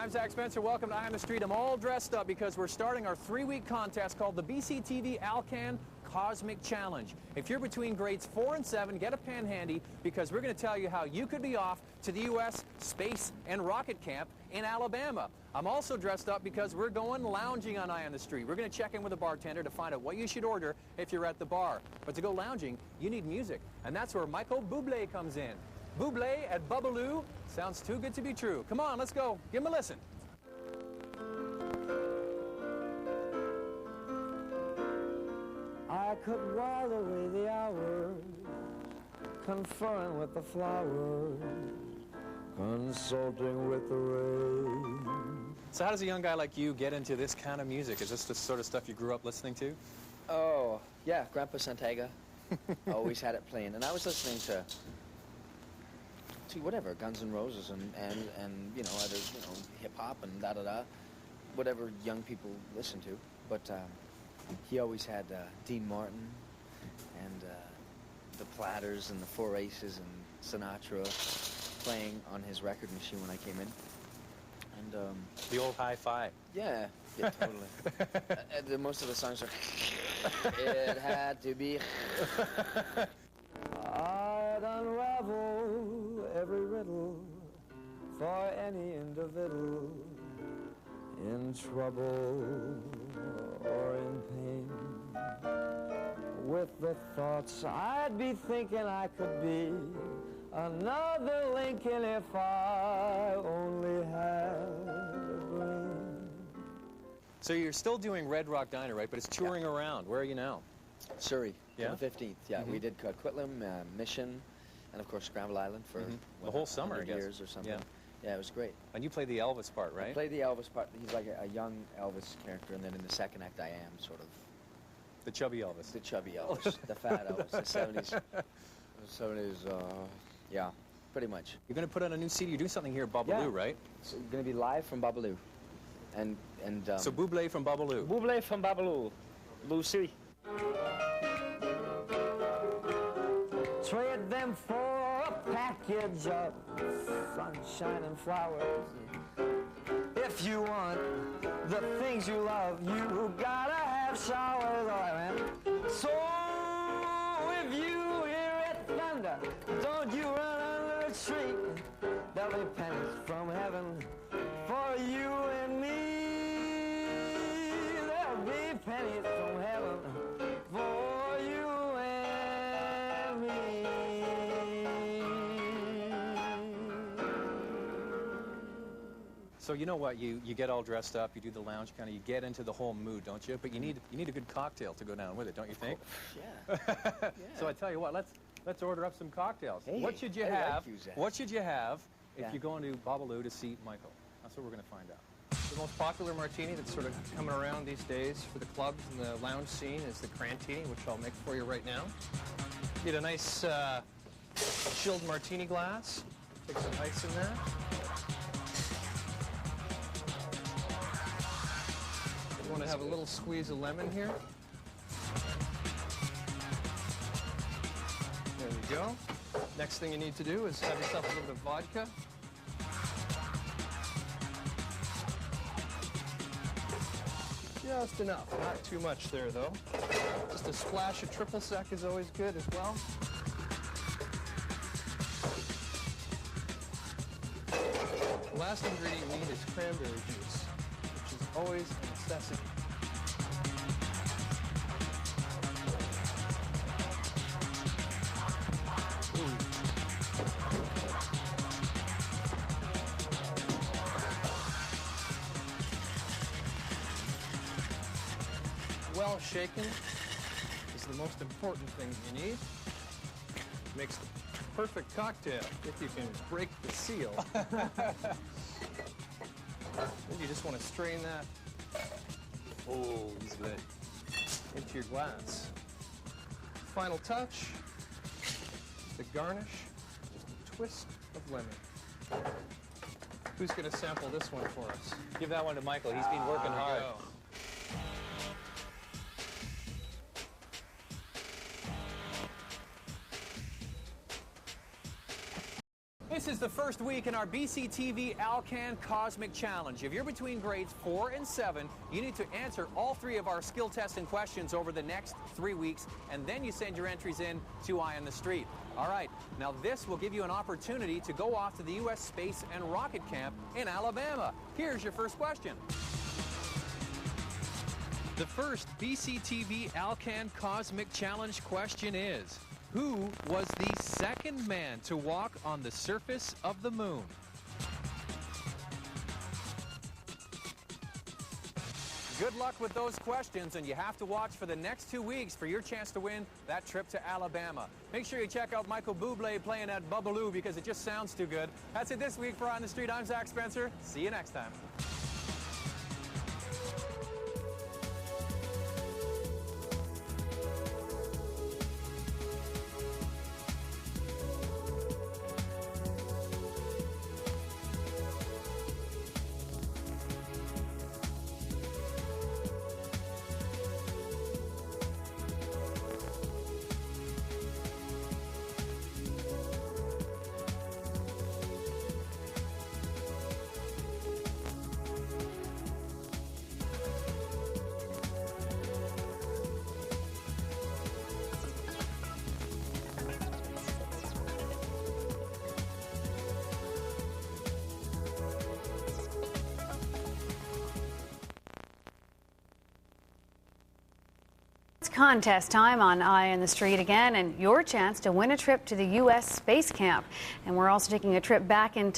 I'm Zach Spencer. Welcome to Eye on the Street. I'm all dressed up because we're starting our 3-week contest called the BCTV Alcan Cosmic Challenge. If you're between grades 4 and 7, get a pen handy because we're going to tell you how you could be off to the U.S. Space and Rocket Camp in Alabama. I'm also dressed up because we're going lounging on Eye on the Street. We're going to check in with a bartender to find out what you should order if you're at the bar. But to go lounging, you need music, and that's where Michael Buble comes in. Buble at Babalu sounds too good to be true. Come on, let's go. Give him a listen. I could while away the hours, conferring with the flowers, consulting with the rain. So how does a young guy like you get into this kind of music? Is this the sort of stuff you grew up listening to? Oh, yeah, Grandpa Santega always had it playing. And I was listening to whatever, Guns N' Roses and you know, other, you know, hip-hop and da-da-da, whatever young people listen to. But he always had Dean Martin and the Platters and the Four Aces and Sinatra playing on his record machine when I came in. And the old hi-fi. Yeah, yeah, totally. Most of the songs are it had to be. I'd unravel every riddle for any individual in trouble or in pain. With the thoughts I'd be thinking I could be another Lincoln if I only had a brain. So you're still doing Red Rock Diner, right? But it's touring around. Where are you now? Surrey, Yeah? on the 15th. Yeah, we did Coquitlam, Mission, and of course Scramble Island for the whole summer, I guess. years or something. Yeah. Yeah, it was great. And you played the Elvis part, right? I played the Elvis part. He's like a young Elvis character, and then in the second act I am sort of The chubby Elvis. the chubby Elvis, the fat Elvis, the 70s, yeah, pretty much. You're going to put on a new CD. You're doing something here at Babalu, right? So we're going to be live from Babalu. And So Buble from Babalu. Buble from Babalu. Lucy. Trade them for a package of sunshine and flowers. If you want the things you love, you gotta have showers. All right, man. So if you hear it thunder, don't you run under the tree. There'll be pennies from heaven for you and me. There'll be pennies from heaven for you and me. So you know what? You get all dressed up. You do the lounge kind of. You get into the whole mood, don't you? But you need a good cocktail to go down with it, don't you think? Yeah. So I tell you what. Let's order up some cocktails. Hey, what should you I have? like you, Zach. What should you have if Yeah. you're going to Babalu to see Michael? That's what we're going to find out. The most popular martini that's sort of coming around these days for the clubs and the lounge scene is the Crantini, which I'll make for you right now. Get a nice chilled martini glass. Take some ice in there. You want to have a little squeeze of lemon here. There we go. Next thing you need to do is have yourself a little bit of vodka. Just enough, not too much there though. Just a splash of triple sec is always good as well. The last ingredient we need is cranberry juice, which is always a necessity. Well shaken is the most important thing you need. Makes the perfect cocktail if you can break the seal. Then you just want to strain that Oh, he's good. into your glass. Final touch, the garnish, just a twist of lemon. Who's going to sample this one for us? Give that one to Michael. He's been working There we hard. go. Hey, This is the first week in our BCTV Alcan Cosmic Challenge. If you're between grades 4 and 7, you need to answer all 3 of our skill testing questions over the next 3 weeks, and then you send your entries in to Eye on the Street. All right, now this will give you an opportunity to go off to the U.S. Space and Rocket Camp in Alabama. Here's your first question. The first BCTV Alcan Cosmic Challenge question is, who was the second man to walk on the surface of the moon? Good luck with those questions, and you have to watch for the next 2 weeks for your chance to win that trip to Alabama. Make sure you check out Michael Buble playing at Babalu because it just sounds too good. That's it this week for On the Street. I'm Zach Spencer. See you next time. It's contest time on Eye on the Street again, and your chance to win a trip to the U.S. Space Camp. And we're also taking a trip back in